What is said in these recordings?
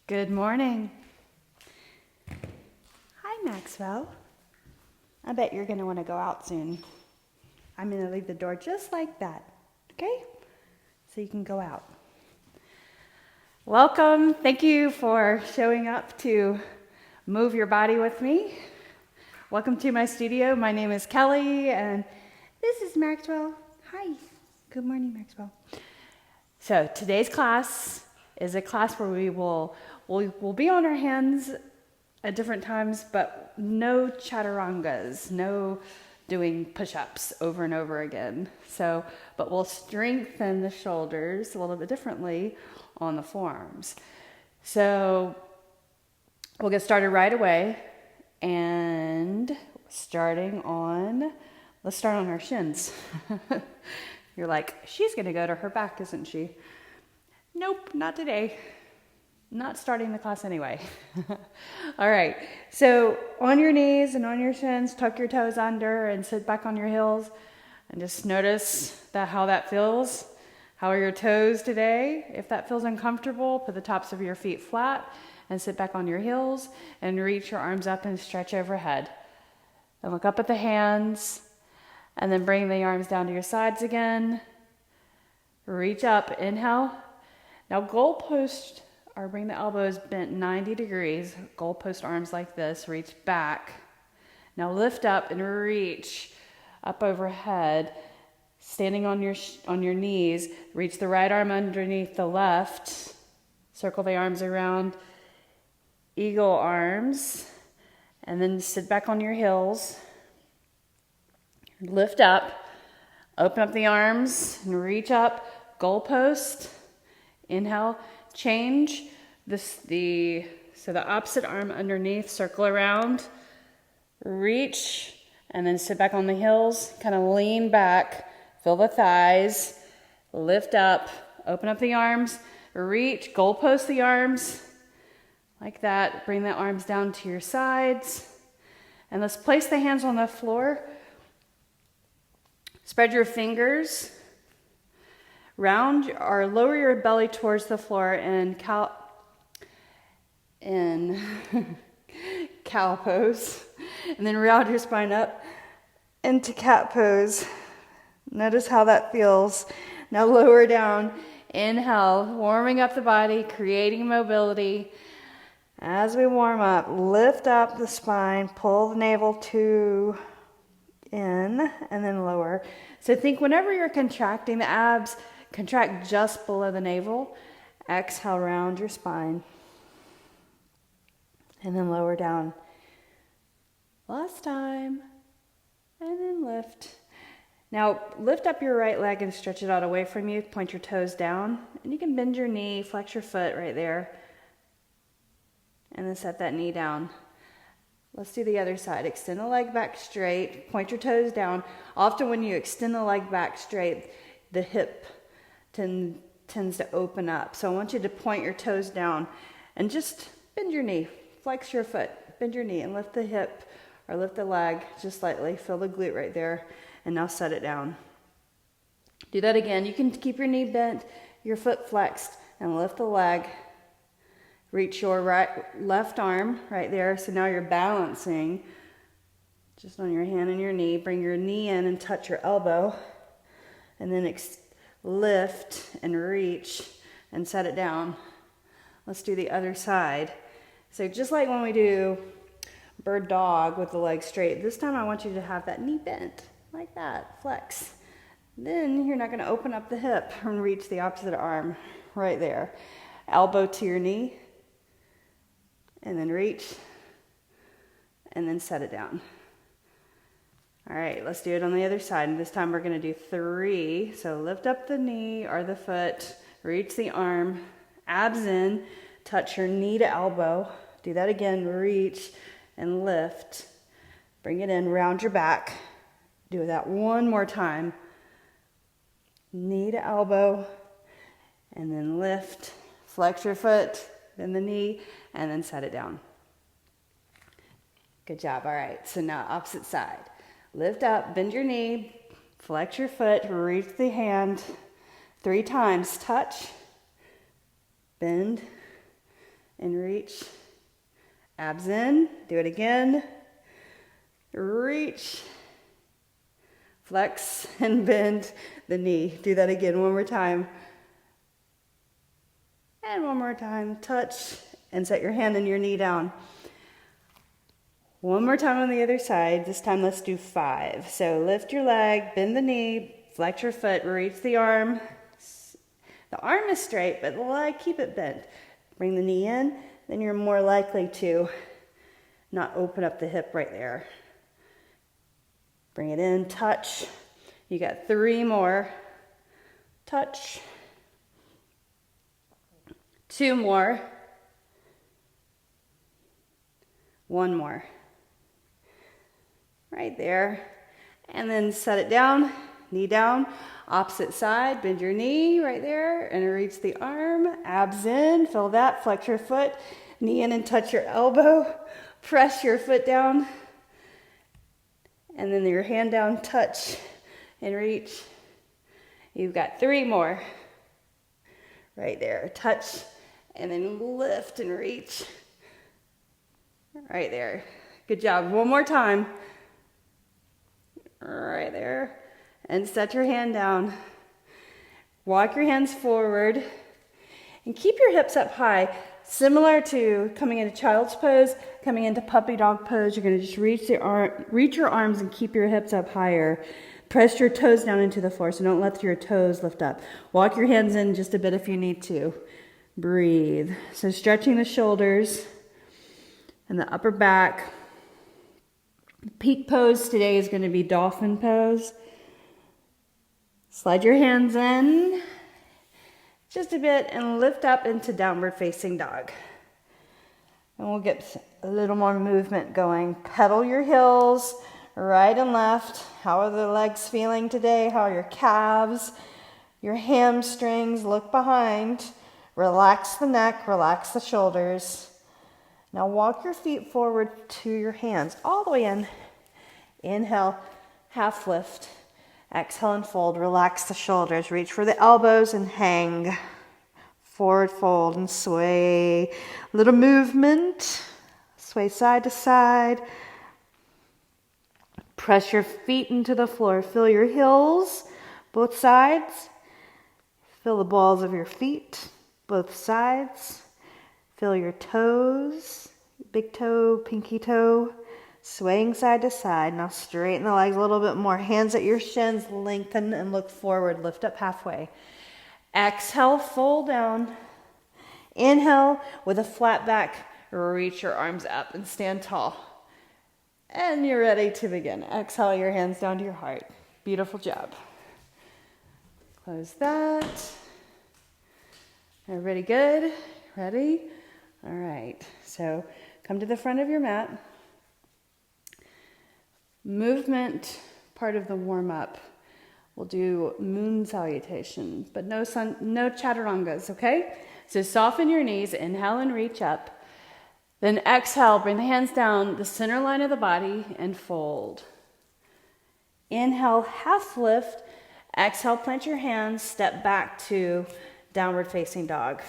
Good morning. Hi, Maxwell. I bet you're going to want to go out soon. I'm going to leave the door just like that, okay? So you can go out. Welcome. Thank you for showing up to move your body with me. Welcome to my studio. My name is Kelly, and this is Maxwell. Hi. Good morning, Maxwell. So today's class is a class where we'll be on our hands at different times, but no chaturangas, no doing push-ups over and over again. But we'll strengthen the shoulders a little bit differently on the forearms. So we'll get started right away, and let's start on our shins. You're like, she's gonna go to her back, isn't she? Nope, not today. Not starting the class anyway. All right, so on your knees and on your shins, tuck your toes under and sit back on your heels and just notice how that feels. How are your toes today? If that feels uncomfortable, put the tops of your feet flat and sit back on your heels and reach your arms up and stretch overhead. And look up at the hands and then bring the arms down to your sides again. Reach up, inhale. Now goalpost, or bring the elbows bent 90 degrees, goalpost arms like this, reach back. Now lift up and reach up overhead, standing on your knees, reach the right arm underneath the left, circle the arms around, eagle arms, and then sit back on your heels. Lift up, open up the arms, and reach up, goalpost. Inhale, change the opposite arm underneath, circle around, reach, and then sit back on the heels, kind of lean back, feel the thighs, lift up, open up the arms, reach, goalpost the arms, like that. Bring the arms down to your sides, and let's place the hands on the floor. Spread your fingers, round or lower your belly towards the floor in cow pose, and then round your spine up into cat pose. Notice how that feels. Now lower down, inhale, warming up the body, creating mobility. As we warm up, lift up the spine, pull the navel to in, and then lower. So think whenever you're contracting the abs, contract just below the navel. Exhale, round your spine. And then lower down. Last time. And then lift. Now lift up your right leg and stretch it out away from you. Point your toes down. And you can bend your knee, flex your foot right there. And then set that knee down. Let's do the other side. Extend the leg back straight. Point your toes down. Often when you extend the leg back straight, the hip tends to open up. So I want you to point your toes down and just bend your knee. Flex your foot. Bend your knee and lift the hip or lift the leg just slightly. Feel the glute right there. And now set it down. Do that again. You can keep your knee bent, your foot flexed, and lift the leg. Reach your left arm right there. So now you're balancing just on your hand and your knee. Bring your knee in and touch your elbow. And then lift and reach and set it down. Let's do the other side. So just like when we do bird dog with the legs straight, this time I want you to have that knee bent like that, flex. Then you're not going to open up the hip and reach the opposite arm right there. Elbow to your knee. And then reach, and then set it down. All right, let's do it on the other side. And this time we're gonna do 3. So lift up the knee or the foot, reach the arm, abs in, touch your knee to elbow. Do that again, reach and lift. Bring it in, round your back. Do that one more time. Knee to elbow, and then lift, flex your foot, bend the knee, and then set it down. Good job. All right, so now opposite side. Lift up, bend your knee, flex your foot, reach the hand 3 times. Touch, bend, and reach. Abs in, do it again. Reach. Flex and bend the knee. Do that again one more time. And one more time, touch and set your hand and your knee down. One more time on the other side. This time let's do 5. So lift your leg, bend the knee, flex your foot, reach the arm. The arm is straight, but keep it bent. Bring the knee in, then you're more likely to not open up the hip right there. Bring it in, touch. You got 3 more. Touch. 2 more. 1 more. Right there. And then set it down, knee down, opposite side, bend your knee right there and reach the arm, abs in, feel that, flex your foot, knee in and touch your elbow, press your foot down, and then your hand down, touch and reach. You've got 3 more. Right there, touch and then lift and reach. Right there. Good job. One more time. Right there. And set your hand down. Walk your hands forward and keep your hips up high. Similar to coming into child's pose, coming into puppy dog pose, you're going to just reach your arms and keep your hips up higher. Press your toes down into the floor, so don't let your toes lift up. Walk your hands in just a bit if you need to. Breathe. So stretching the shoulders and the upper back. Peak pose today is going to be dolphin pose. Slide your hands in just a bit and lift up into downward facing dog. And we'll get a little more movement going. Pedal your heels right and left. How are the legs feeling today? How are your calves, your hamstrings? Look behind. Relax the neck, relax the shoulders. Now walk your feet forward to your hands, all the way in. Inhale, half lift. Exhale and fold, relax the shoulders. Reach for the elbows and hang. Forward fold and sway. Little movement. Sway side to side. Press your feet into the floor. Feel your heels, both sides. Feel the balls of your feet, both sides. Feel your toes, big toe, pinky toe, swaying side to side. Now straighten the legs a little bit more. Hands at your shins, lengthen and look forward. Lift up halfway. Exhale, fold down. Inhale, with a flat back, reach your arms up and stand tall. And you're ready to begin. Exhale your hands down to your heart. Beautiful job. Close that. Everybody good? Ready? All right. So come to the front of your mat. Movement, part of the warm-up. We'll do moon salutation, but no chaturangas, okay? So soften your knees, inhale and reach up. Then exhale, bring the hands down the center line of the body and fold. Inhale, half lift. Exhale, plant your hands, step back to downward facing dog.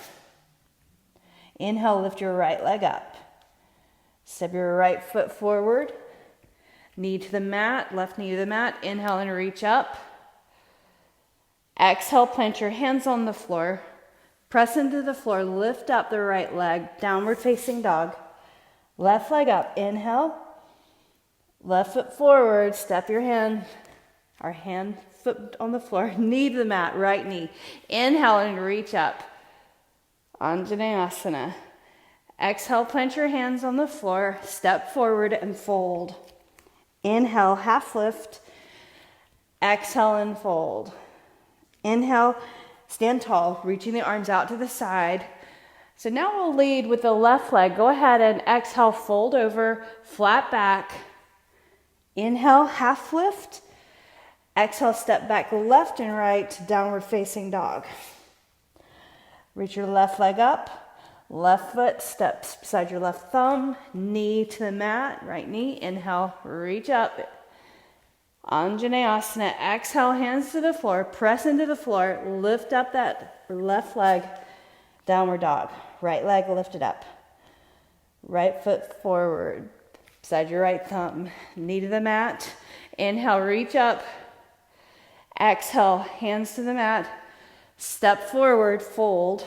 Inhale, lift your right leg up. Step your right foot forward. Knee to the mat, left knee to the mat. Inhale and reach up. Exhale, plant your hands on the floor. Press into the floor, lift up the right leg, downward facing dog. Left leg up, inhale. Left foot forward, step your hand, foot on the floor, knee to the mat, right knee. Inhale and reach up. Anjaneyasana. Exhale, plant your hands on the floor, step forward and fold. Inhale, half lift. Exhale and fold. Inhale, stand tall, reaching the arms out to the side. So now we'll lead with the left leg. Go ahead and exhale, fold over, flat back. Inhale, half lift. Exhale, step back left and right to downward facing dog. Reach your left leg up, left foot steps beside your left thumb, knee to the mat, right knee. Inhale, reach up. Anjaneyasana. Exhale, hands to the floor, press into the floor, lift up that left leg, downward dog. Right leg lifted up. Right foot forward, beside your right thumb, knee to the mat. Inhale, reach up. Exhale, hands to the mat. Step forward, fold.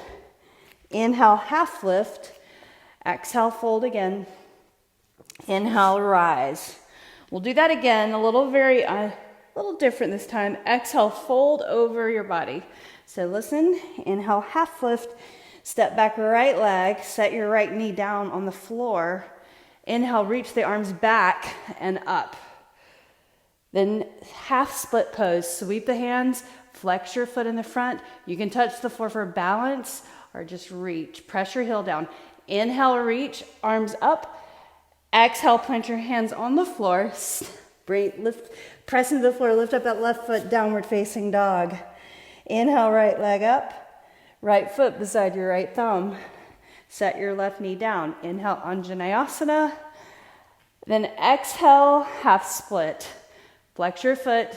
Inhale, half lift. Exhale, fold again. Inhale, rise. We'll do that again, a little different this time. Exhale, fold over your body. So listen, inhale, half lift. Step back right leg, set your right knee down on the floor. Inhale, reach the arms back and up. Then half split pose, sweep the hands, flex your foot in the front. You can touch the floor for balance or just reach. Press your heel down. Inhale, reach, arms up. Exhale, plant your hands on the floor. Press into the floor, lift up that left foot, downward facing dog. Inhale, right leg up. Right foot beside your right thumb. Set your left knee down. Inhale, Anjaneyasana. Then exhale, half split. Flex your foot,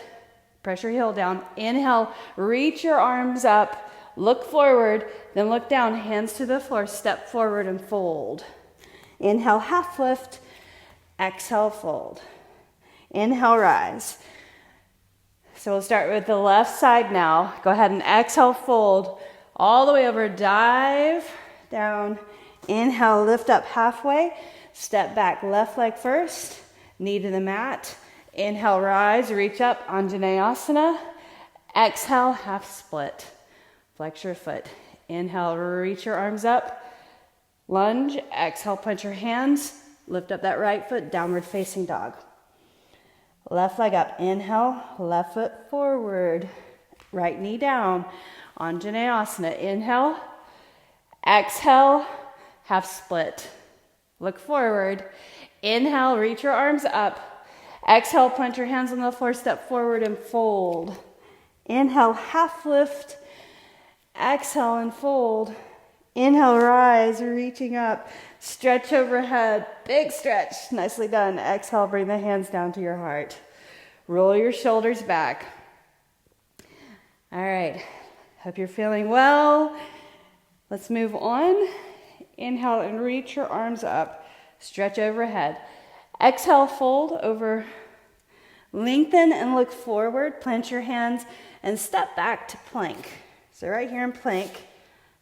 press your heel down. Inhale, reach your arms up, look forward, then look down, hands to the floor, step forward and fold. Inhale, half lift. Exhale, fold. Inhale, rise. So we'll start with the left side now. Go ahead and exhale, fold. All the way over, dive down. Inhale, lift up halfway. Step back, left leg first, knee to the mat. Inhale, rise, reach up, Anjaneyasana. Exhale, half split. Flex your foot. Inhale, reach your arms up. Lunge, exhale, punch your hands. Lift up that right foot, downward facing dog. Left leg up, inhale, left foot forward. Right knee down, Anjaneyasana. Inhale, exhale, half split. Look forward. Inhale, reach your arms up. Exhale, plant your hands on the floor, step forward and fold. Inhale, half lift. Exhale and fold. Inhale, rise, reaching up. Stretch overhead, big stretch. Nicely done. Exhale, bring the hands down to your heart. Roll your shoulders back. All right, hope you're feeling well. Let's move on. Inhale and reach your arms up. Stretch overhead. Exhale, fold over. Lengthen and look forward. Plant your hands and step back to plank. So right here in plank,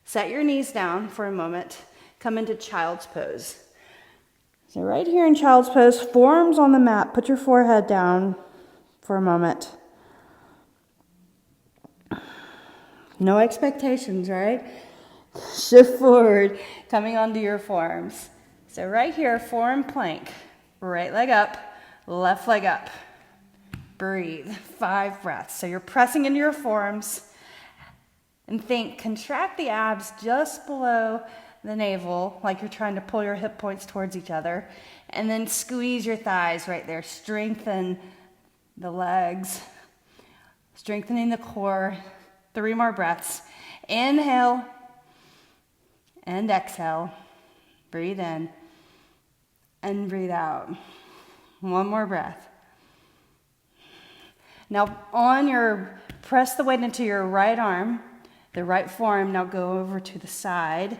set your knees down for a moment. Come into child's pose. So right here in child's pose, forearms on the mat. Put your forehead down for a moment. No expectations, right? Shift forward, coming onto your forearms. So right here, forearm plank. Right leg up, left leg up. Breathe, 5 breaths. So you're pressing into your forearms. And think, contract the abs just below the navel, like you're trying to pull your hip points towards each other. And then squeeze your thighs right there. Strengthen the legs. Strengthening the core. 3 more breaths. Inhale and exhale. Breathe in and breathe out. 1 more breath. Now press the weight into your right arm, the right forearm. Now go over to the side.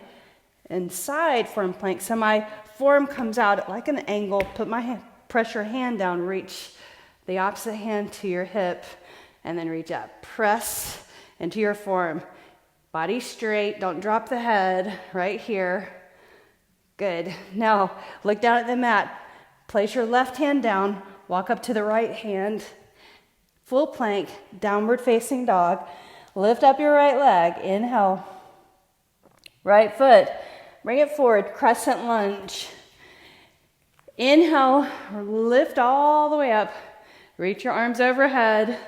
And side forearm plank. So my forearm comes out like an angle. Press your hand down, reach the opposite hand to your hip, and then reach up. Press into your forearm. Body straight, don't drop the head, right here. Good. Now, look down at the mat. Place your left hand down, walk up to the right hand. Full plank, downward facing dog. Lift up your right leg, inhale. Right foot, bring it forward, crescent lunge. Inhale, lift all the way up. Reach your arms overhead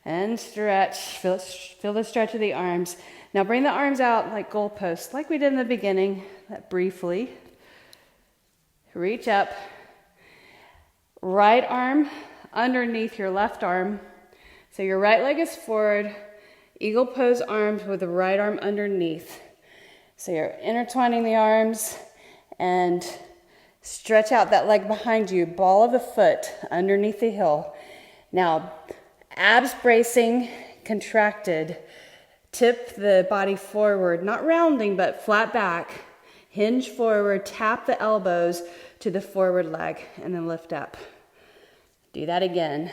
and stretch. Feel the stretch of the arms. Now bring the arms out like goalposts, like we did in the beginning, briefly. Reach up. Right arm underneath your left arm. So your right leg is forward. Eagle pose arms with the right arm underneath. So you're intertwining the arms and stretch out that leg behind you. Ball of the foot underneath the heel. Now, abs bracing, contracted. Tip the body forward, not rounding, but flat back. Hinge forward, tap the elbows to the forward leg, and then lift up. Do that again.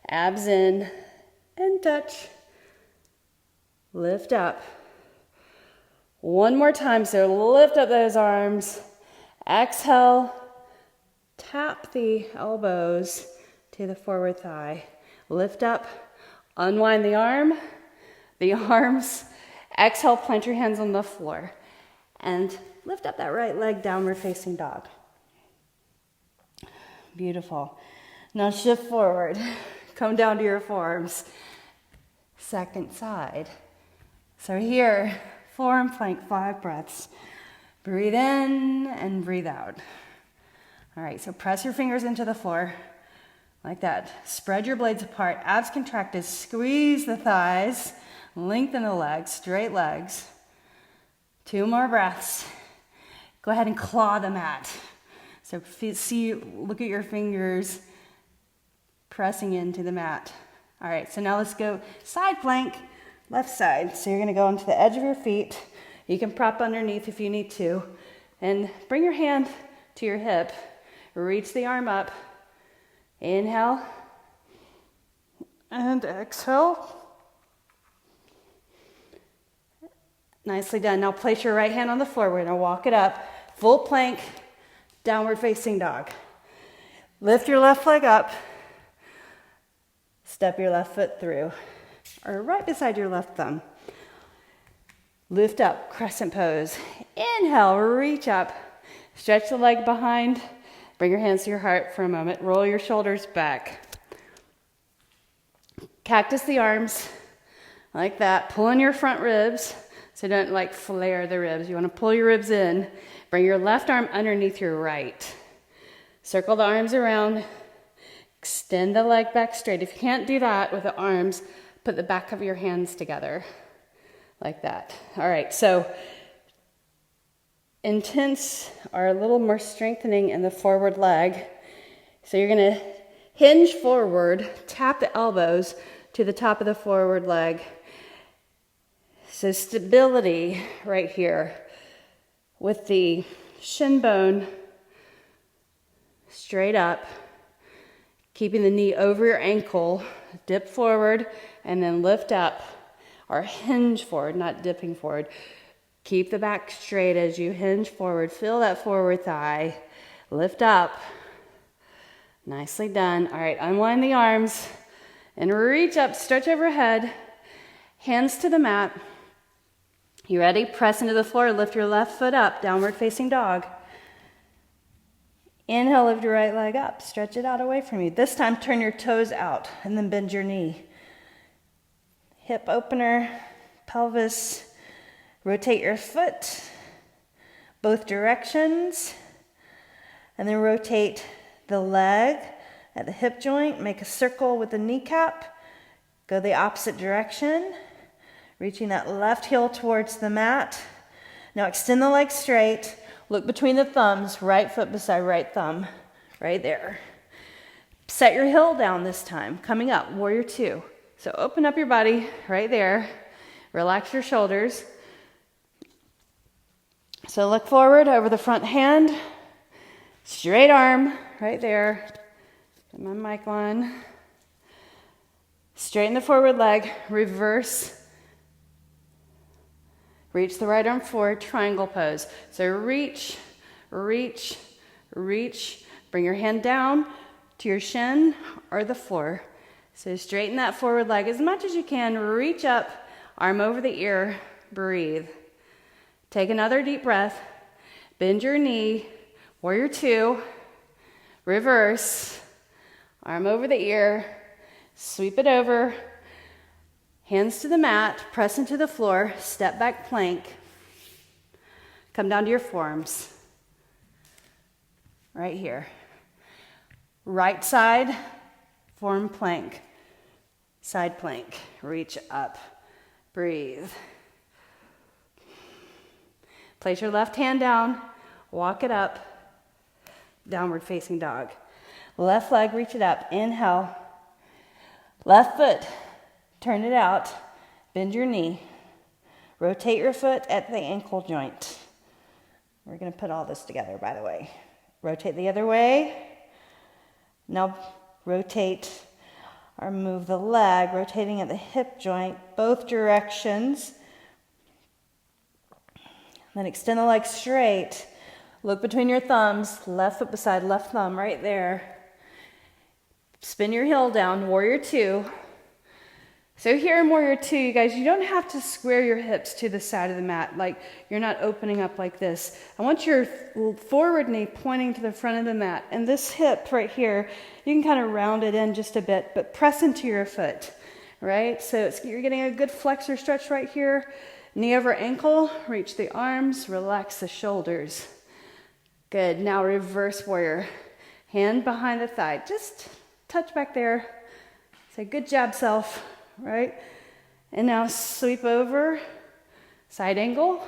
Abs in and touch. Lift up. One more time, so lift up those arms. Exhale, tap the elbows to the forward thigh. Lift up, unwind the arms. Exhale, plant your hands on the floor. And lift up that right leg, downward facing dog. Beautiful. Now shift forward. Come down to your forearms. Second side. So here, forearm plank, 5 breaths. Breathe in and breathe out. All right, so press your fingers into the floor like that. Spread your blades apart, abs contracted, squeeze the thighs, lengthen the legs, straight legs. 2 more breaths. Go ahead and claw the mat. So look at your fingers pressing into the mat. All right, so now let's go side plank, left side. So you're gonna go onto the edge of your feet. You can prop underneath if you need to. And bring your hand to your hip. Reach the arm up. Inhale. And exhale. Nicely done. Now place your right hand on the floor. We're gonna walk it up. Full plank, downward facing dog. Lift your left leg up. Step your left foot through, or right beside your left thumb. Lift up, crescent pose. Inhale, reach up. Stretch the leg behind. Bring your hands to your heart for a moment. Roll your shoulders back. Cactus the arms, like that. Pull in your front ribs, so don't like flare the ribs. You want to pull your ribs in. Bring your left arm underneath your right. Circle the arms around. Extend the leg back straight. If you can't do that with the arms, put the back of your hands together like that. All right, so intense or a little more strengthening in the forward leg. So you're gonna hinge forward, tap the elbows to the top of the forward leg. So stability right here with the shin bone straight up. Keeping the knee over your ankle, dip forward, and then lift up, or hinge forward, not dipping forward. Keep the back straight as you hinge forward. Feel that forward thigh. Lift up. Nicely done. All right, unwind the arms and reach up, stretch overhead. Hands to the mat. You ready? Press into the floor, lift your left foot up, downward facing dog. Inhale, lift your right leg up, stretch it out away from you. This time, turn your toes out and then bend your knee. Hip opener, pelvis, rotate your foot, both directions, and then rotate the leg at the hip joint, make a circle with the kneecap, go the opposite direction, reaching that left heel towards the mat. Now extend the leg straight. Look between the thumbs, right foot beside right thumb, right there. Set your heel down this time, coming up, warrior 2. So open up your body right there. Relax your shoulders. So look forward over the front hand. Straight arm, right there. Get my mic on. Straighten the forward leg, reverse. Reach the right arm forward, triangle pose. So reach, reach, reach. Bring your hand down to your shin or the floor. So straighten that forward leg as much as you can. Reach up, arm over the ear, breathe. Take another deep breath. Bend your knee, warrior 2. Reverse, arm over the ear, sweep it over. Hands to the mat, press into the floor, step back plank. Come down to your forearms. Right here. Right side, form plank. Side plank, reach up, breathe. Place your left hand down, walk it up, downward facing dog. Left leg, reach it up, inhale. Left foot, turn it out, bend your knee. Rotate your foot at the ankle joint. We're going to put all this together, by the way. Rotate the other way. Now rotate or move the leg, rotating at the hip joint, both directions. Then extend the leg straight. Look between your thumbs, left foot beside left thumb, right there. Spin your heel down, warrior two. So here in warrior two, you guys, you don't have to square your hips to the side of the mat, like you're not opening up like this. I want your forward knee pointing to the front of the mat. And this hip right here, you can kind of round it in just a bit, but press into your foot, right? So you're getting a good flexor stretch right here. Knee over ankle, reach the arms, relax the shoulders. Good, now reverse warrior. Hand behind the thigh, just touch back there. Say good job, self, right? And now sweep over, side angle.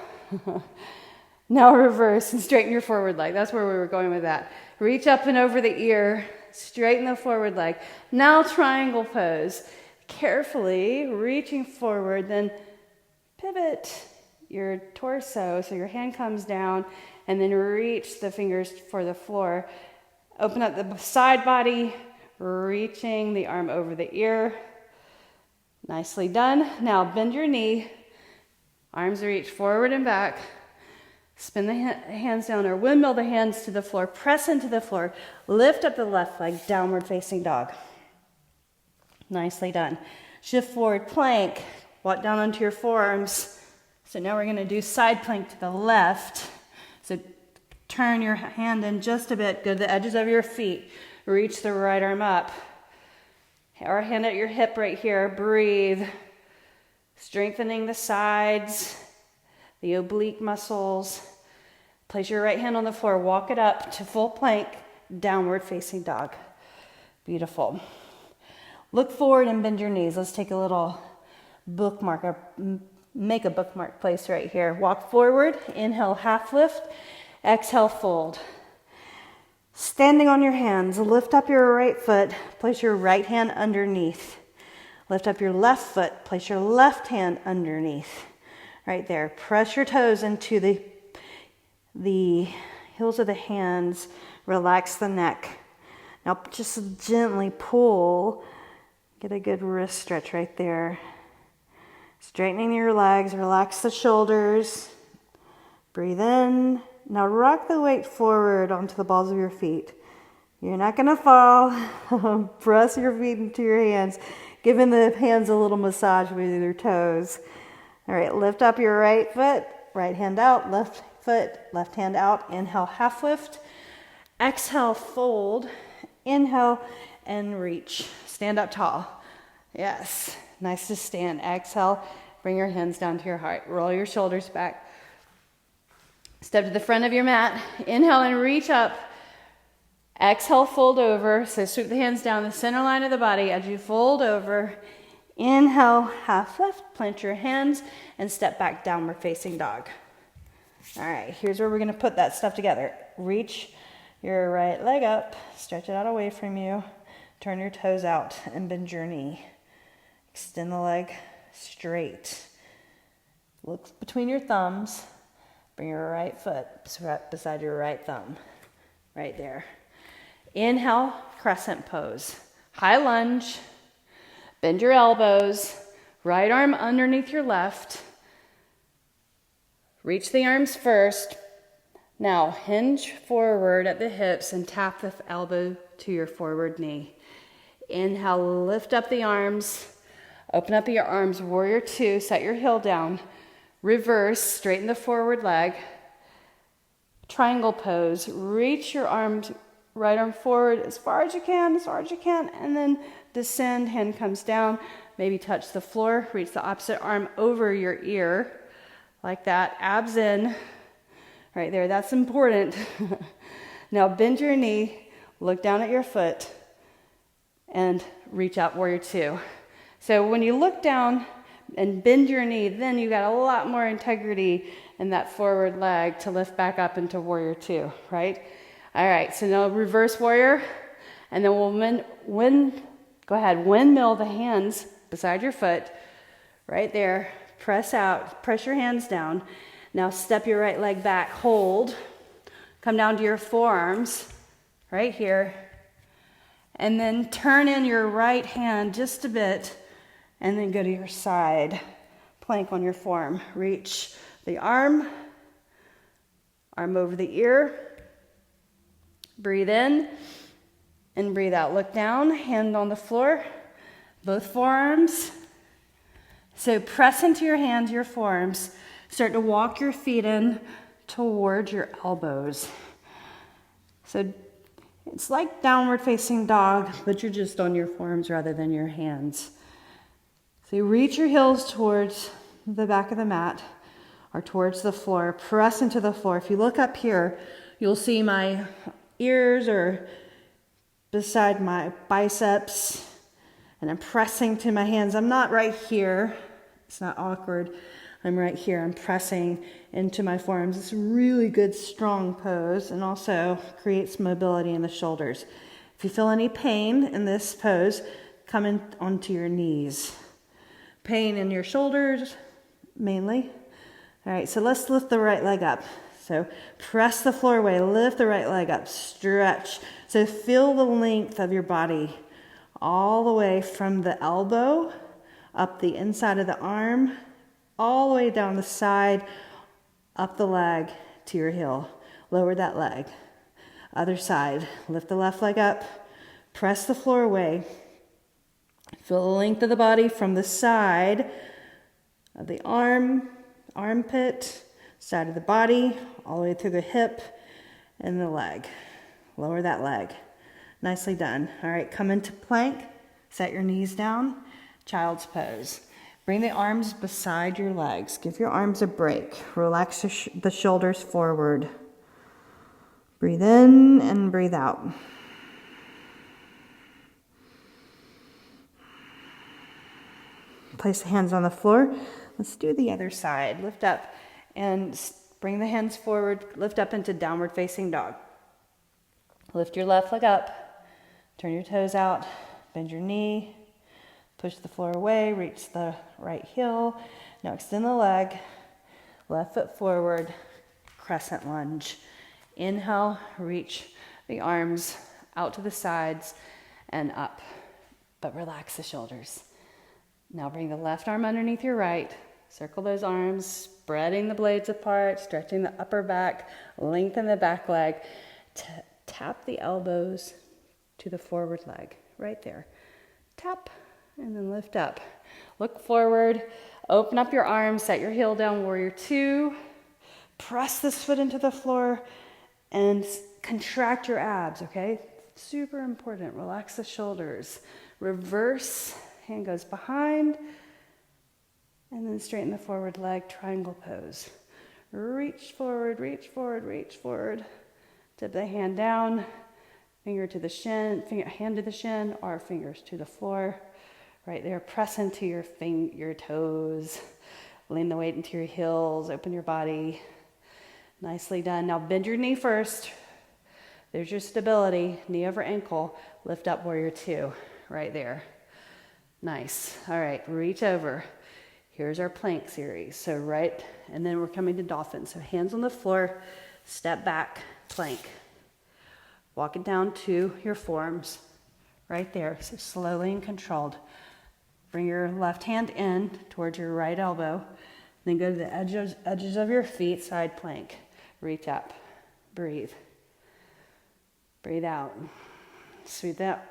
Now reverse and straighten your forward leg. That's where we were going with that. Reach up and over the ear, straighten the forward leg. Now triangle pose. Carefully reaching forward, then pivot your torso so your hand comes down and then reach the fingers for the floor. Open up the side body, reaching the arm over the ear. Nicely done. Now bend your knee, arms reach forward and back. Spin the hands down or windmill the hands to the floor. Press into the floor. Lift up the left leg, downward facing dog. Nicely done. Shift forward, plank. Walk down onto your forearms. So now we're going to do side plank to the left. So turn your hand in just a bit. Go to the edges of your feet. Reach the right arm up. Or hand at your hip right here. Breathe. Strengthening the sides, the oblique muscles. Place your right hand on the floor. Walk it up to full plank, downward facing dog. Beautiful. Look forward and bend your knees. Let's take a little bookmark, or make a bookmark place right here. Walk forward, inhale, half lift, exhale, fold. Standing on your hands, lift up your right foot, place your right hand underneath. Lift up your left foot, place your left hand underneath. Right there. Press your toes into the heels of the hands. Relax the neck. Now just gently pull. Get a good wrist stretch right there. Straightening your legs, relax the shoulders. Breathe in. Now rock the weight forward onto the balls of your feet. You're not going to fall. Press your feet into your hands, giving the hands a little massage with your toes. All right, lift up your right foot, right hand out, left foot, left hand out. Inhale, half lift. Exhale, fold. Inhale and reach. Stand up tall. Yes, nice to stand. Exhale, bring your hands down to your heart. Roll your shoulders back. Step to the front of your mat. Inhale and reach up. Exhale, fold over. So sweep the hands down the center line of the body as you fold over. Inhale, half lift. Plant your hands and step back, downward facing dog. All right, here's where we're going to put that stuff together. Reach your right leg up. Stretch it out away from you. Turn your toes out and bend your knee. Extend the leg straight. Look between your thumbs. Bring your right foot beside your right thumb. Right there. Inhale, crescent pose. High lunge. Bend your elbows. Right arm underneath your left. Reach the arms first. Now hinge forward at the hips and tap the elbow to your forward knee. Inhale, lift up the arms. Open up your arms, warrior two. Set your heel down. Reverse, straighten the forward leg. Triangle pose. Reach your arms, right arm forward as far as you can, and then descend, hand comes down. Maybe touch the floor. Reach the opposite arm over your ear, like that. Abs in. Right there, that's important. Now bend your knee, look down at your foot, and reach out, warrior two. So when you look down and bend your knee, then you got a lot more integrity in that forward leg to lift back up into warrior two, right? All right, so now reverse warrior, and then we'll windmill the hands beside your foot, right there. Press out, press your hands down. Now step your right leg back, hold, come down to your forearms, right here, and then turn in your right hand just a bit, and then go to your side, plank on your forearm. Reach the arm over the ear, breathe in, and breathe out. Look down, hand on the floor, both forearms. So press into your hands, your forearms. Start to walk your feet in towards your elbows. So it's like downward facing dog, but you're just on your forearms rather than your hands. So you reach your heels towards the back of the mat or towards the floor. Press into the floor. If you look up here, you'll see my ears are beside my biceps, and I'm pressing to my hands. I'm not right here. It's not awkward. I'm right here. I'm pressing into my forearms. It's a really good, strong pose, and also creates mobility in the shoulders. If you feel any pain in this pose, come in onto your knees. Pain in your shoulders, mainly. All right, so let's lift the right leg up. So press the floor away, lift the right leg up, stretch. So feel the length of your body all the way from the elbow, up the inside of the arm, all the way down the side, up the leg to your heel. Lower that leg. Other side, lift the left leg up, press the floor away. Feel the length of the body from the side of the arm, armpit, side of the body, all the way through the hip and the leg. Lower that leg. Nicely done. All right, come into plank. Set your knees down. Child's pose. Bring the arms beside your legs. Give your arms a break. Relax the shoulders forward. Breathe in and breathe out. Place the hands on the floor. Let's do the other side. Lift up and bring the hands forward. Lift up into downward facing dog. Lift your left leg up. Turn your toes out. Bend your knee. Push the floor away. Reach the right heel. Now extend the leg. Left foot forward. Crescent lunge. Inhale. Reach the arms out to the sides and up. But relax the shoulders. Now bring the left arm underneath your right. Circle those arms, spreading the blades apart, stretching the upper back, lengthen the back leg. Tap the elbows to the forward leg, right there. Tap, and then lift up. Look forward, open up your arms, set your heel down, warrior two. Press this foot into the floor and contract your abs, okay? Super important, relax the shoulders. Reverse. Hand goes behind, and then straighten the forward leg, triangle pose. Reach forward, reach forward, reach forward. Tip the hand down, finger to the shin, hand to the shin, or fingers to the floor. Right there, press into your toes. Lean the weight into your heels, open your body. Nicely done. Now bend your knee first. There's your stability, knee over ankle. Lift up, warrior two, right there. Nice. All right, reach over. Here's our plank series. So right, and then we're coming to dolphin. So hands on the floor, step back, plank. Walk it down to your forearms, right there. So slowly and controlled. Bring your left hand in towards your right elbow. Then go to the edges of your feet, side plank. Reach up, breathe. Breathe out. Sweep that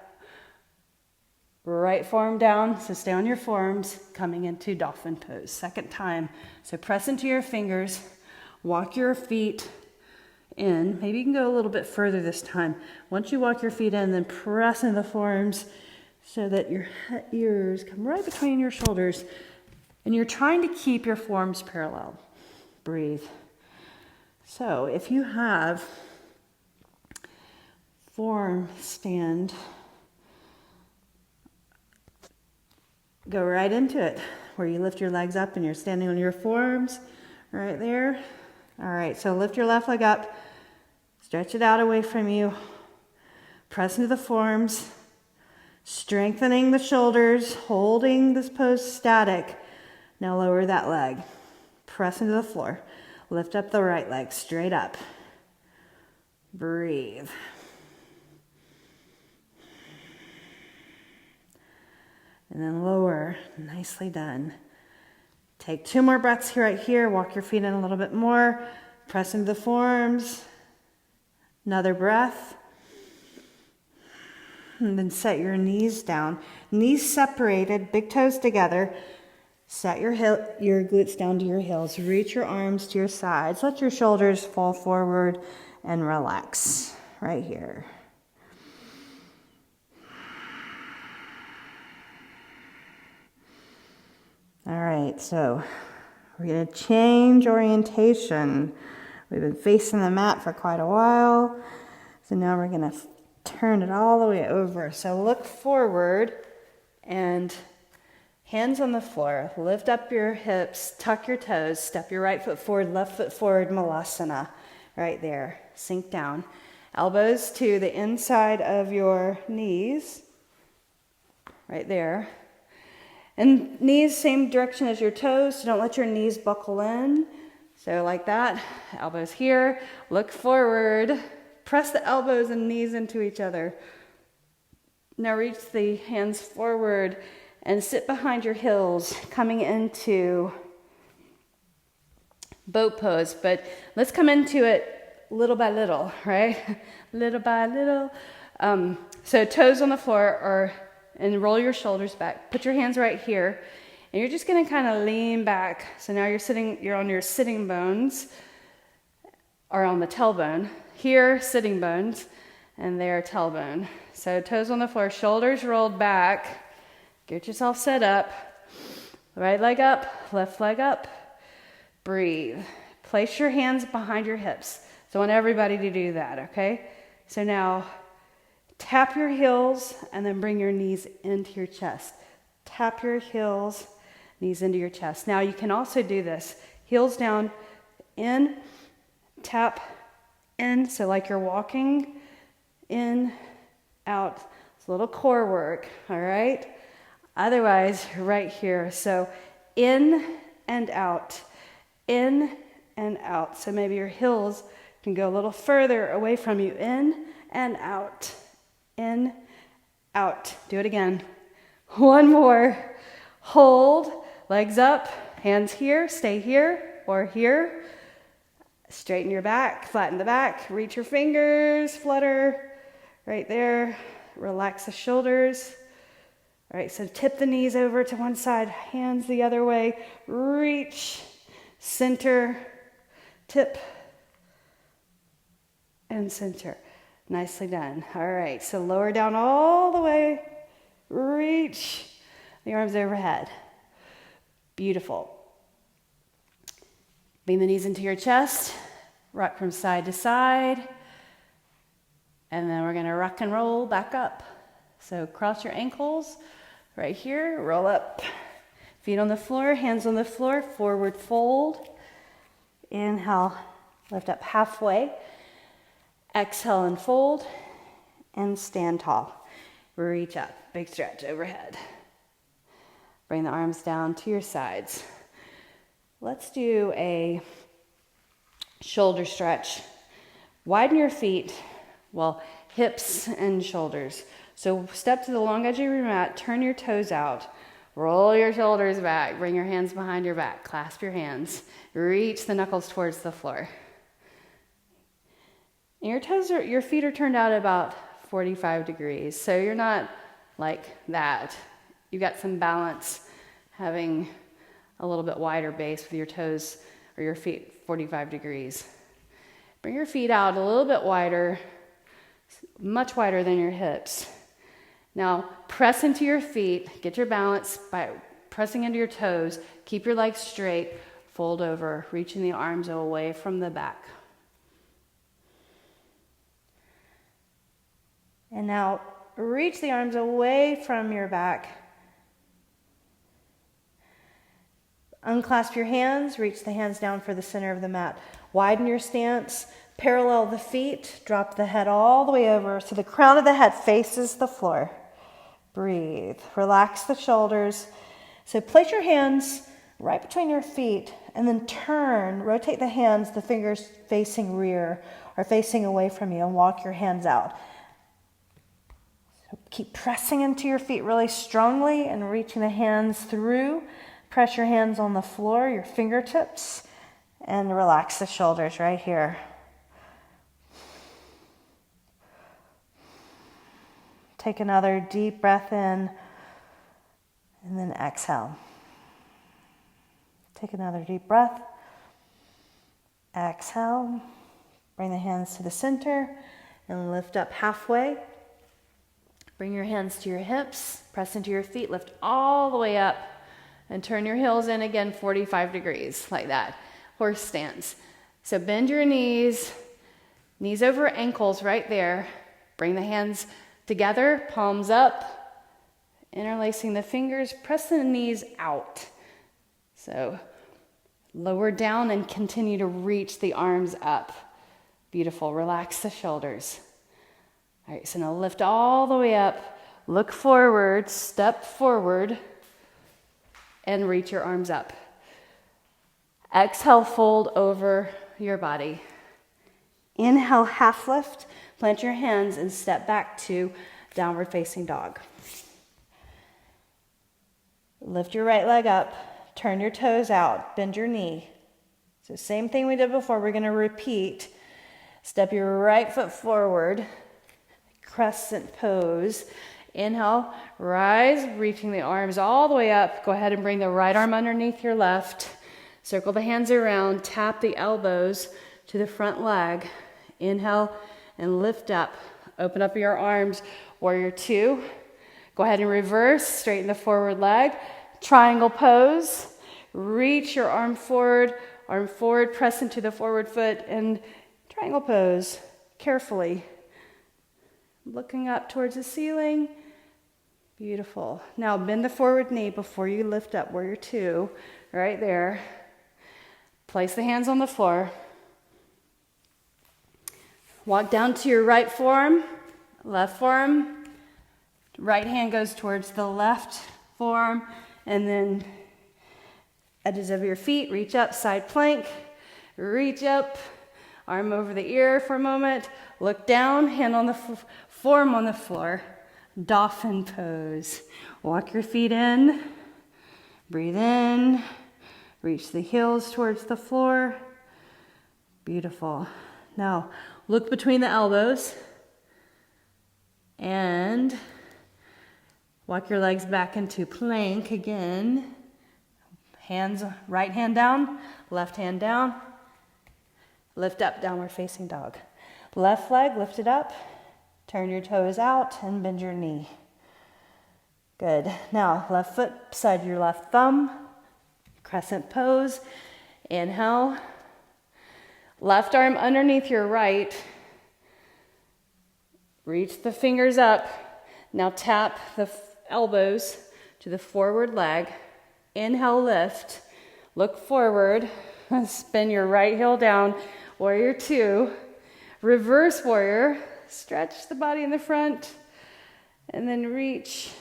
right forearm down, so stay on your forearms, coming into dolphin pose. Second time, so press into your fingers, walk your feet in. Maybe you can go a little bit further this time. Once you walk your feet in, then press into the forearms so that your ears come right between your shoulders, and you're trying to keep your forearms parallel. Breathe. So if you have forearm stand, go right into it, where you lift your legs up and you're standing on your forearms, right there. All right, so lift your left leg up, stretch it out away from you, press into the forearms, strengthening the shoulders, holding this pose static. Now lower that leg, press into the floor. Lift up the right leg straight up. Breathe. And then lower. Nicely done. Take 2 more breaths here, right here. Walk your feet in a little bit more. Press into the forearms. Another breath. And then set your knees down. Knees separated, big toes together. Set your glutes down to your heels. Reach your arms to your sides. Let your shoulders fall forward and relax right here. All right, so we're going to change orientation. We've been facing the mat for quite a while. So now we're going to turn it all the way over. So look forward and hands on the floor. Lift up your hips, tuck your toes, step your right foot forward, left foot forward, Malasana. Right there. Sink down. Elbows to the inside of your knees. Right there. And knees, same direction as your toes, so don't let your knees buckle in. So like that, elbows here, look forward, press the elbows and knees into each other. Now reach the hands forward and sit behind your heels, coming into boat pose. But let's come into it little by little, right? Little by little. So toes on the floor and roll your shoulders back. Put your hands right here. And you're just going to kind of lean back. So now you're on your sitting bones, or on the tailbone. Here, sitting bones, and there, tailbone. So toes on the floor, shoulders rolled back. Get yourself set up. Right leg up, left leg up. Breathe. Place your hands behind your hips. So I want everybody to do that, okay? So now tap your heels and then bring your knees into your chest. Tap your heels, knees into your chest. Now you can also do this. Heels down, in, tap, in. So like you're walking, in, out. It's a little core work, all right? Otherwise, right here. So in and out, in and out. So maybe your heels can go a little further away from you. In and out. In, out. Do it again. One more. Hold. Legs up. Hands here. Stay here or here. Straighten your back. Flatten the back. Reach your fingers. Flutter. Right there. Relax the shoulders. All right, so tip the knees over to one side. Hands the other way. Reach. Center. Tip. And center. Nicely done. All right, so lower down all the way. Reach the arms overhead. Beautiful. Bring the knees into your chest. Rock from side to side. And then we're going to rock and roll back up. So cross your ankles right here. Roll up. Feet on the floor, hands on the floor. Forward fold. Inhale, lift up halfway. Exhale and fold, and stand tall. Reach up, big stretch overhead. Bring the arms down to your sides. Let's do a shoulder stretch. Widen your feet, hips and shoulders. So step to the long edge of your mat, turn your toes out, roll your shoulders back, bring your hands behind your back, clasp your hands, reach the knuckles towards the floor. And your feet are turned out about 45 degrees. So you're not like that. You've got some balance, having a little bit wider base with your toes or your feet 45 degrees. Bring your feet out a little bit wider, much wider than your hips. Now press into your feet, get your balance by pressing into your toes, keep your legs straight, fold over, reaching the arms away from the back. And now reach the arms away from your back. Unclasp your hands, reach the hands down for the center of the mat. Widen your stance, parallel the feet, drop the head all the way over so the crown of the head faces the floor. Breathe, relax the shoulders. So place your hands right between your feet, and then turn, rotate the hands, the fingers facing rear or facing away from you, and walk your hands out. So keep pressing into your feet really strongly and reaching the hands through. Press your hands on the floor, your fingertips, and relax the shoulders right here. Take another deep breath in, and then exhale. Take another deep breath. Exhale. Bring the hands to the center and lift up halfway. Bring your hands to your hips. Press into your feet. Lift all the way up and turn your heels in again 45 degrees like that. Horse stance. So bend your knees over ankles right there. Bring the hands together, palms up, interlacing the fingers, press the knees out. So lower down and continue to reach the arms up. Beautiful. Relax the shoulders. All right, so now lift all the way up, look forward, step forward, and reach your arms up. Exhale, fold over your body. Inhale, half lift. Plant your hands and step back to downward facing dog. Lift your right leg up, turn your toes out, bend your knee. So same thing we did before, we're going to repeat. Step your right foot forward, crescent pose. Inhale, rise, reaching the arms all the way up. Go ahead and bring the right arm underneath your left. Circle the hands around, tap the elbows to the front leg. Inhale, and lift up. Open up your arms, warrior two. Go ahead and reverse, straighten the forward leg. Triangle pose. Reach your arm forward, press into the forward foot, and triangle pose. Carefully. Looking up towards the ceiling. Beautiful. Now bend the forward knee before you lift up, warrior two. Right there. Place the hands on the floor. Walk down to your right forearm, left forearm. Right hand goes towards the left forearm, and then edges of your feet, reach up, side plank, reach up, arm over the ear for a moment, look down, hand on the forearm on the floor, Dolphin pose. Walk your feet in, breathe in, reach the heels towards the floor. Beautiful. Now, look between the elbows and walk your legs back into plank again. Hands, right hand down, left hand down. Lift up, downward facing dog. Left leg lifted up, turn your toes out and bend your knee. Good. Now, left foot beside your left thumb, crescent pose. Inhale. Left arm underneath your right. Reach the fingers up. Now tap the elbows to the forward leg. Inhale, lift. Look forward. Spin your right heel down. Warrior two. Reverse warrior. Stretch the body in the front. And then reach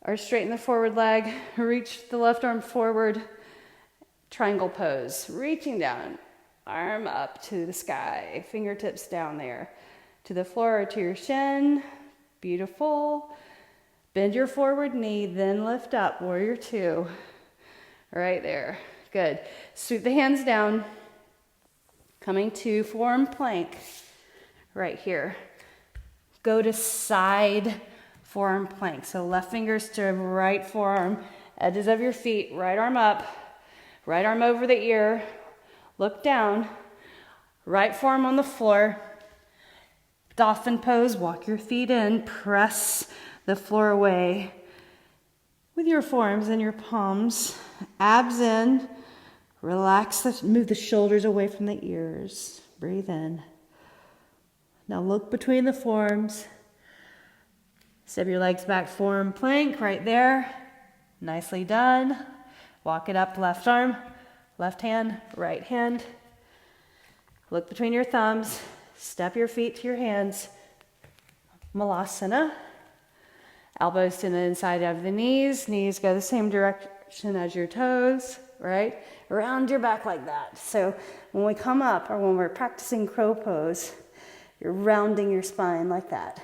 or straighten the forward leg. Reach the left arm forward. Triangle pose. Reaching down. Arm up to the sky, fingertips down there, to the floor or to your shin. Beautiful. Bend your forward knee, then lift up, warrior two. Right there. Good. Sweep the hands down. Coming to forearm plank. Right here. Go to side forearm plank. So left fingers to right forearm, edges of your feet, right arm up, right arm over the ear. Look down, right forearm on the floor, Dolphin pose, walk your feet in, press the floor away with your forearms and your palms, abs in, relax, move the shoulders away from the ears, breathe in. Now look between the forearms, step your legs back, forearm plank right there, nicely done. Walk it up, left arm. Left hand, right hand. Look between your thumbs. Step your feet to your hands. Malasana. Elbows to the inside of the knees. Knees go the same direction as your toes, right? Around your back like that. So when we come up, or when we're practicing crow pose, you're rounding your spine like that,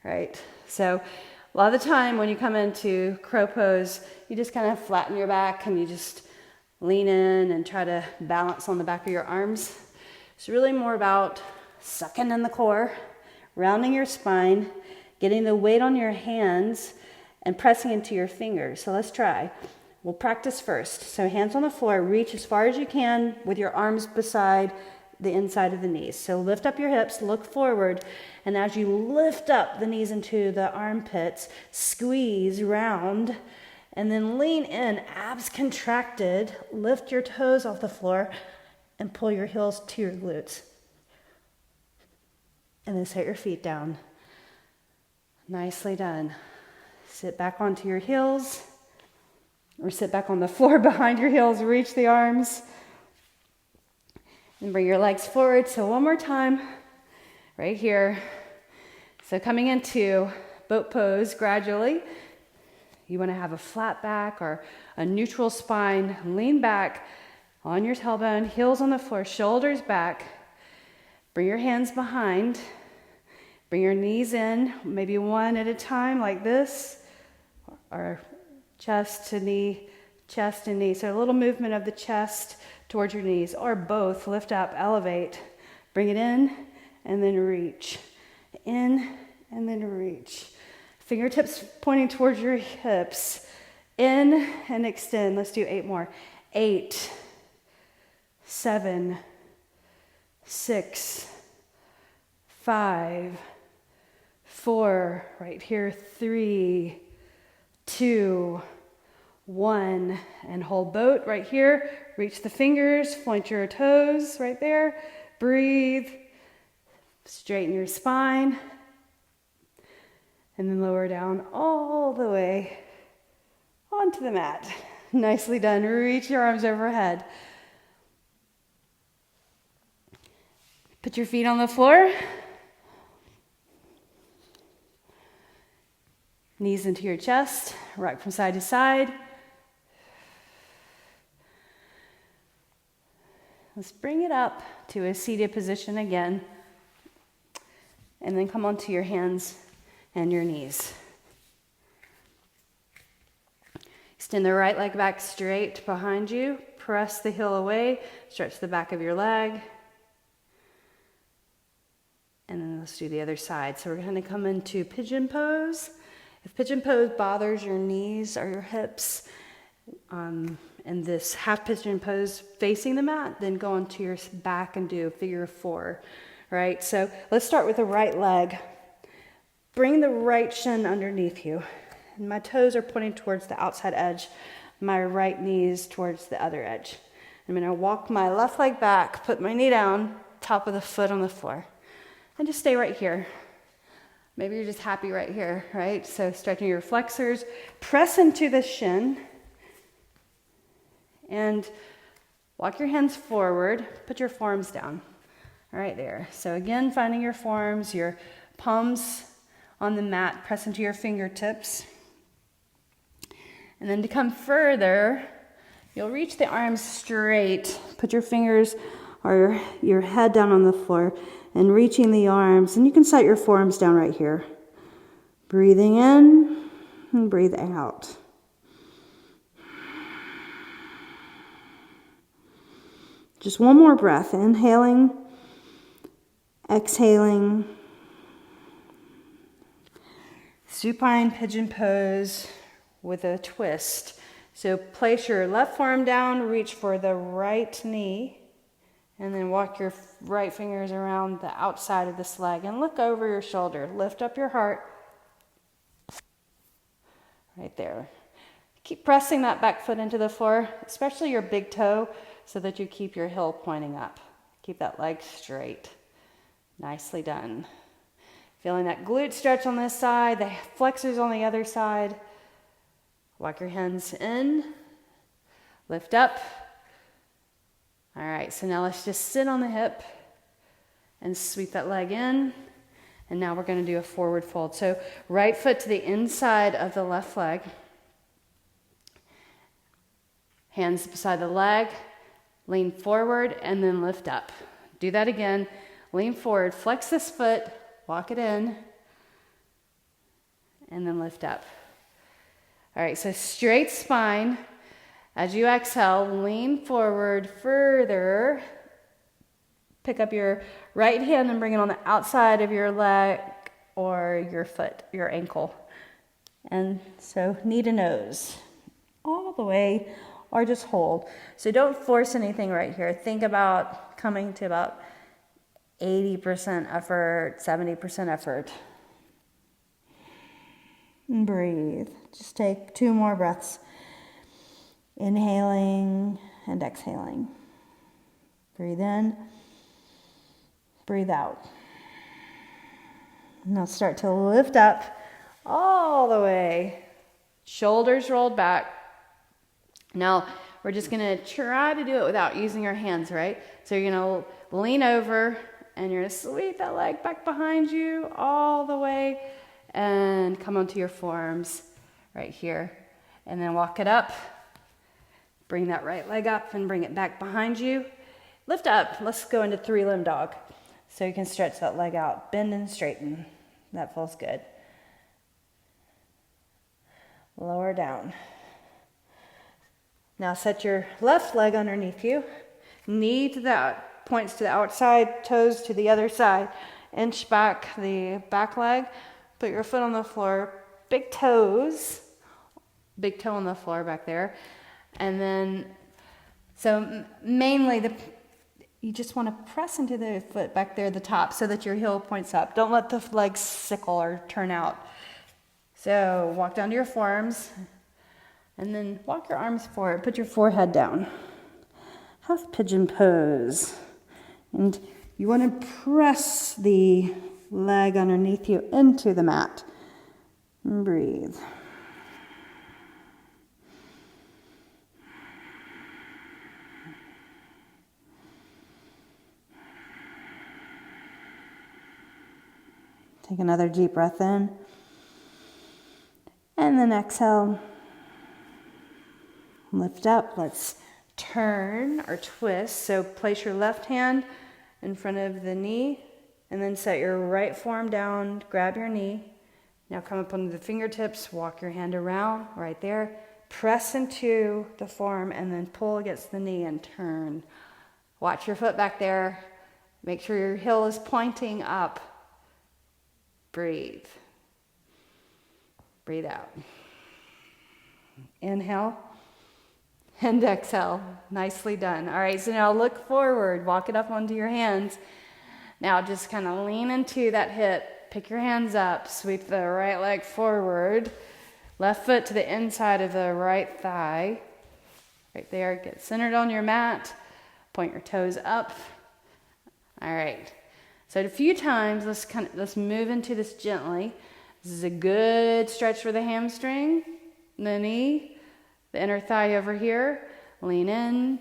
right? So a lot of the time when you come into crow pose, you just kind of flatten your back and you just lean in and try to balance on the back of your arms. It's really more about sucking in the core, rounding your spine, getting the weight on your hands, and pressing into your fingers. So let's try. We'll practice first. So hands on the floor, reach as far as you can with your arms beside the inside of the knees. So lift up your hips, look forward, and as you lift up the knees into the armpits, squeeze round, and then lean in, abs contracted, lift your toes off the floor, and pull your heels to your glutes. And then set your feet down. Nicely done. Sit back onto your heels, or sit back on the floor behind your heels, reach the arms, and bring your legs forward. So one more time, right here. So coming into boat pose gradually. You want to have a flat back or a neutral spine. Lean back on your tailbone, heels on the floor, shoulders back. Bring your hands behind. Bring your knees in, maybe one at a time like this, or chest to knee, chest and knee. So a little movement of the chest towards your knees, or both. Lift up, elevate, bring it in, and then reach. In, and then reach. Fingertips pointing towards your hips. In and extend. Let's do 8 more. 8, 7, 6, 5, 4, right here, 3, 2, 1, and hold boat right here. Reach the fingers, point your toes right there. Breathe, straighten your spine, and then lower down all the way onto the mat. Nicely done. Reach your arms overhead. Put your feet on the floor. Knees into your chest, rock from side to side. Let's bring it up to a seated position again. And then come onto your hands and your knees. Extend the right leg back straight behind you. Press the heel away. Stretch the back of your leg. And then let's do the other side. So we're going to come into pigeon pose. If pigeon pose bothers your knees or your hips, and this half pigeon pose facing the mat, then go onto your back and do figure 4, right? So let's start with the right leg. Bring the right shin underneath you. And my toes are pointing towards the outside edge. My right knee is towards the other edge. I'm going to walk my left leg back, put my knee down, top of the foot on the floor. And just stay right here. Maybe you're just happy right here, right? So stretching your flexors, press into the shin, and walk your hands forward, put your forearms down, right there. So again, finding your forearms, your palms on the mat, press into your fingertips. And then to come further, you'll reach the arms straight, put your fingers or your head down on the floor, and reaching the arms, and you can set your forearms down right here. Breathing in and breathe out. Just one more breath. Inhaling, exhaling. Supine pigeon pose with a twist. So place your left forearm down, reach for the right knee, and then walk your right fingers around the outside of this leg and look over your shoulder. Lift up your heart. Right there. Keep pressing that back foot into the floor, especially your big toe, so that you keep your heel pointing up. Keep that leg straight. Nicely done. Feeling that glute stretch on this side, the flexors on the other side. Walk your hands in. Lift up. All right, so now let's just sit on the hip and sweep that leg in. And now we're going to do a forward fold. So right foot to the inside of the left leg. Hands beside the leg, lean forward and then lift up. Do that again. Lean forward, flex this foot, walk it in, and then lift up. All right, so straight spine. As you exhale, lean forward further. Pick up your right hand and bring it on the outside of your leg or your foot, your ankle. And so knee to nose, all the way, or just hold. So don't force anything right here. Think about coming to about 80% effort, 70% effort. And breathe. Just take 2 more breaths. Inhaling and exhaling. Breathe in. Breathe out. Now start to lift up all the way. Shoulders rolled back. Now we're just going to try to do it without using our hands, right? So you're going to lean over and you're going to sweep that leg back behind you all the way and come onto your forearms right here. And then walk it up. Bring that right leg up and bring it back behind you. Lift up. Let's go into 3-limb dog. So you can stretch that leg out. Bend and straighten. That feels good. Lower down. Now set your left leg underneath you. Knee to that, points to the outside, toes to the other side. Inch back the back leg. Put your foot on the floor. Big toes. Big toe on the floor back there. And then, so mainly you just want to press into the foot back there at the top so that your heel points up. Don't let the legs sickle or turn out. So walk down to your forearms and then walk your arms forward. Put your forehead down. Half pigeon pose. And you want to press the leg underneath you into the mat. And breathe. Take another deep breath in. And then exhale. Lift up. Let's turn or twist. So place your left hand in front of the knee and then set your right forearm down. Grab your knee. Now come up onto the fingertips. Walk your hand around right there. Press into the forearm and then pull against the knee and turn. Watch your foot back there. Make sure your heel is pointing up. Breathe. Breathe out. Inhale and exhale. Nicely done. All right, so now look forward. Walk it up onto your hands. Now just kind of lean into that hip. Pick your hands up. Sweep the right leg forward. Left foot to the inside of the right thigh. Right there. Get centered on your mat. Point your toes up. All right. So a few times, let's move into this gently. This is a good stretch for the hamstring, the knee, the inner thigh over here. Lean in,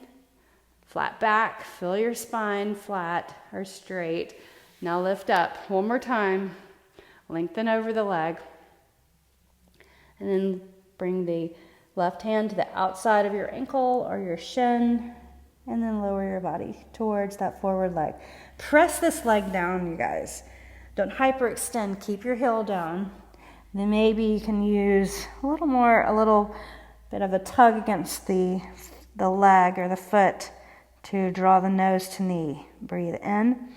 flat back, feel your spine flat or straight. Now lift up. One more time. Lengthen over the leg. And then bring the left hand to the outside of your ankle or your shin. And then lower your body towards that forward leg. Press this leg down, you guys. Don't hyperextend. Keep your heel down. And then maybe you can use a little bit of a tug against the leg or the foot to draw the nose to knee. Breathe in.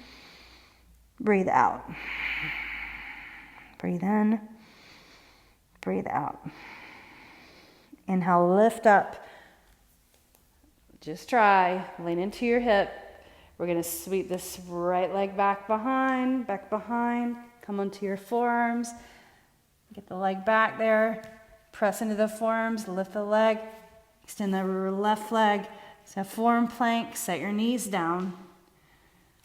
Breathe out. Breathe in. Breathe out. Inhale, lift up. Just try. Lean into your hip. We're going to sweep this right leg back behind. Come onto your forearms. Get the leg back there. Press into the forearms. Lift the leg. Extend the left leg. So forearm plank. Set your knees down.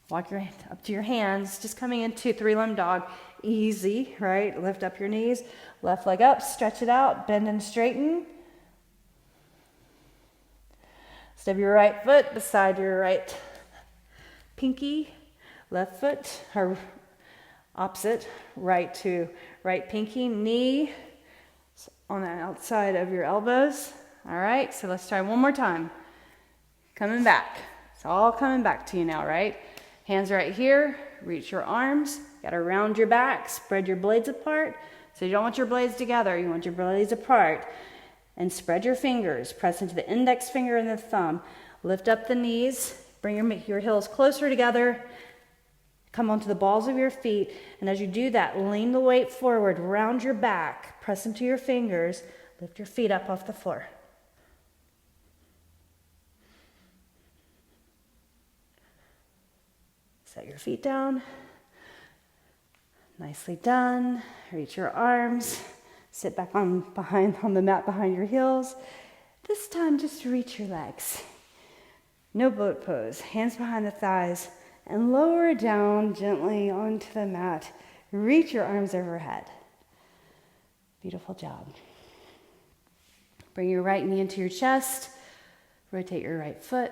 Walk your up to your hands. Just coming into 3-limb dog. Easy, right? Lift up your knees. Left leg up. Stretch it out. Bend and straighten. Step your right foot beside your right pinky, left foot, or opposite, right to right pinky, knee on the outside of your elbows. All right, so let's try one more time. Coming back. It's all coming back to you now, right? Hands right here, reach your arms, gotta round your back, spread your blades apart. So you don't want your blades together, you want your blades apart. And spread your fingers, press into the index finger and the thumb. Lift up the knees, bring your heels closer together. Come onto the balls of your feet, and as you do that, lean the weight forward, round your back, press into your fingers, lift your feet up off the floor. Set your feet down. Nicely done. Reach your arms. Sit back on the mat behind your heels. This time, just reach your legs. No boat pose. Hands behind the thighs. And lower down gently onto the mat. Reach your arms overhead. Beautiful job. Bring your right knee into your chest. Rotate your right foot.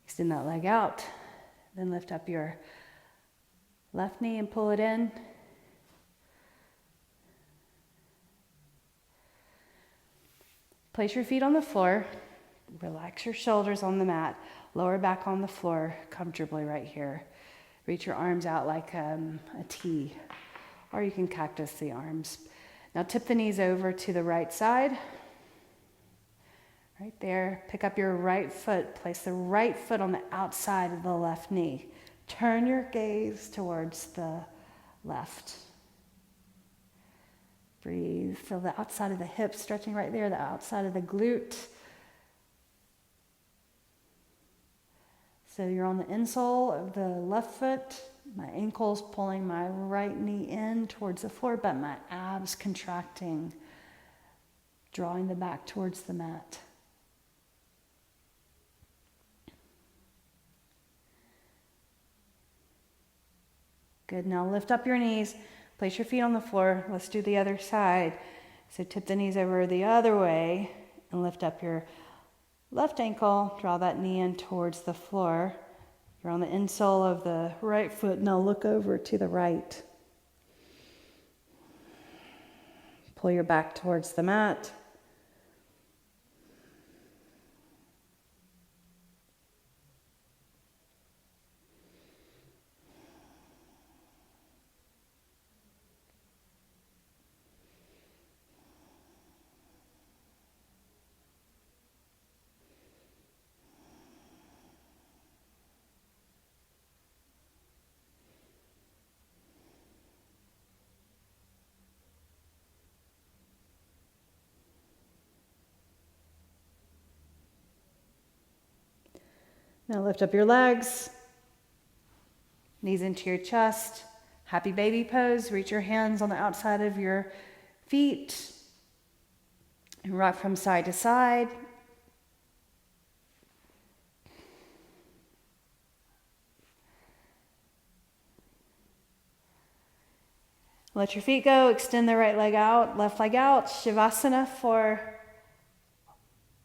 Extend that leg out. Then lift up your left knee and pull it in. Place your feet on the floor. Relax your shoulders on the mat. Lower back on the floor comfortably right here. Reach your arms out like a T, or you can cactus the arms. Now tip the knees over to the right side. Right there. Pick up your right foot. Place the right foot on the outside of the left knee. Turn your gaze towards the left. Breathe. Feel the outside of the hip stretching right there, the outside of the glute. So you're on the insole of the left foot. My ankle's pulling my right knee in towards the floor, but my abs contracting, drawing the back towards the mat. Good. Now lift up your knees. Place your feet on the floor. Let's do the other side. So tip the knees over the other way and lift up your left ankle. Draw that knee in towards the floor. You're on the insole of the right foot. Now look over to the right. Pull your back towards the mat. Now lift up your legs, knees into your chest, happy baby pose. Reach your hands on the outside of your feet and rock from side to side. Let your feet go, extend the right leg out, left leg out, Shavasana for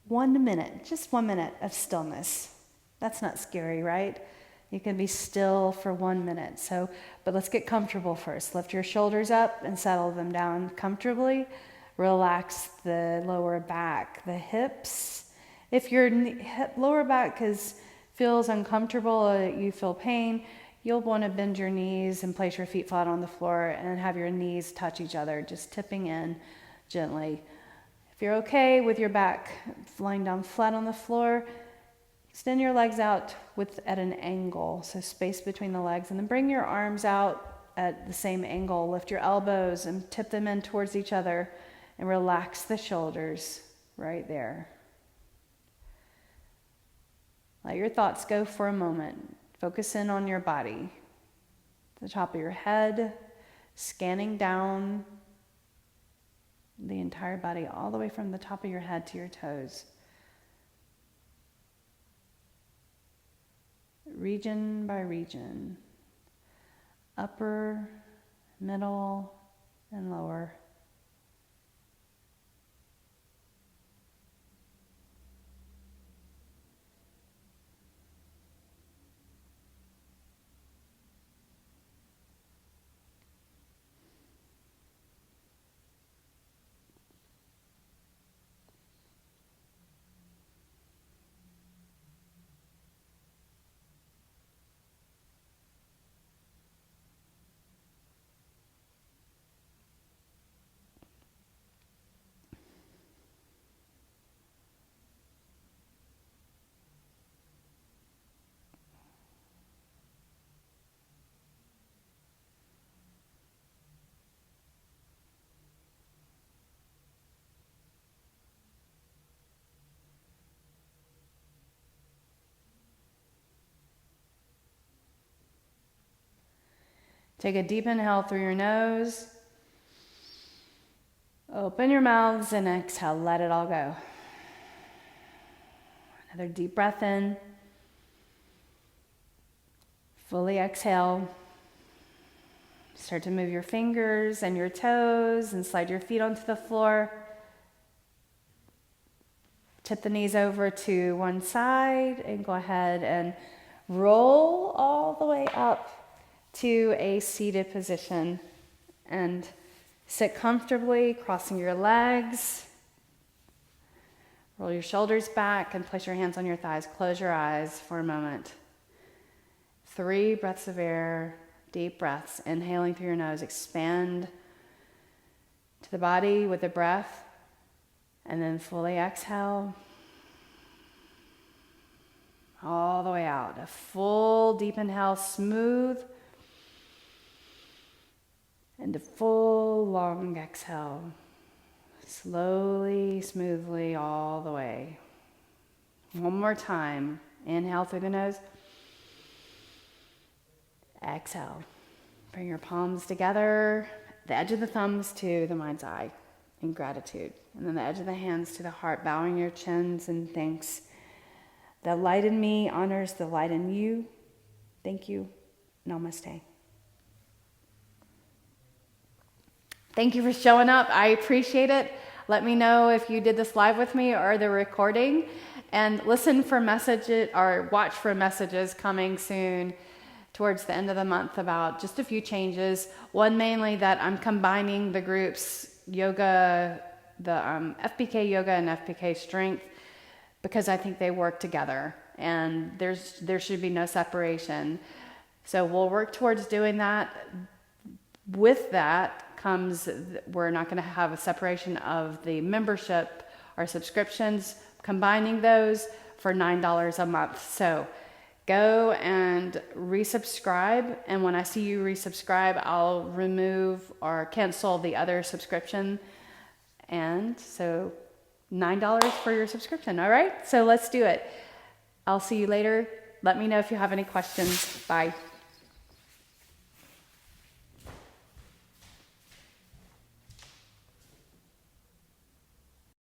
1 minute, just 1 minute of stillness. That's not scary, right? You can be still for 1 minute. But let's get comfortable first. Lift your shoulders up and settle them down comfortably. Relax the lower back, the hips. If your lower back feels uncomfortable, you feel pain, you'll want to bend your knees and place your feet flat on the floor and have your knees touch each other, just tipping in gently. If you're okay with your back lying down flat on the floor, extend your legs out at an angle, so space between the legs, and then bring your arms out at the same angle. Lift your elbows and tip them in towards each other and relax the shoulders right there. Let your thoughts go for a moment. Focus in on your body, the top of your head, scanning down the entire body, all the way from the top of your head to your toes. Region by region, upper, middle, and lower. Take a deep inhale through your nose. Open your mouths and exhale. Let it all go. Another deep breath in. Fully exhale. Start to move your fingers and your toes and slide your feet onto the floor. Tip the knees over to one side and go ahead and roll all the way up to a seated position. And sit comfortably, crossing your legs. Roll your shoulders back and place your hands on your thighs. Close your eyes for a moment. 3 breaths of air, deep breaths. Inhaling through your nose, expand to the body with the breath. And then fully exhale all the way out. A full deep inhale, smooth. And a full long exhale. Slowly, smoothly, all the way. One more time. Inhale through the nose. Exhale. Bring your palms together. The edge of the thumbs to the mind's eye in gratitude. And then the edge of the hands to the heart, bowing your chins in thanks. The light in me honors the light in you. Thank you. Namaste. Thank you for showing up. I appreciate it. Let me know if you did this live with me or the recording. And listen for messages or watch for messages coming soon towards the end of the month about just a few changes. One mainly that I'm combining the groups yoga, the FBK yoga and FBK strength, because I think they work together and there should be no separation. So we'll work towards doing that. With that comes, we're not going to have a separation of the membership or subscriptions, combining those for $9 a month. So go and resubscribe, and when I see you resubscribe, I'll remove or cancel the other subscription. And so $9 for your subscription. All right, so let's do it. I'll see you later. Let me know if you have any questions. Bye.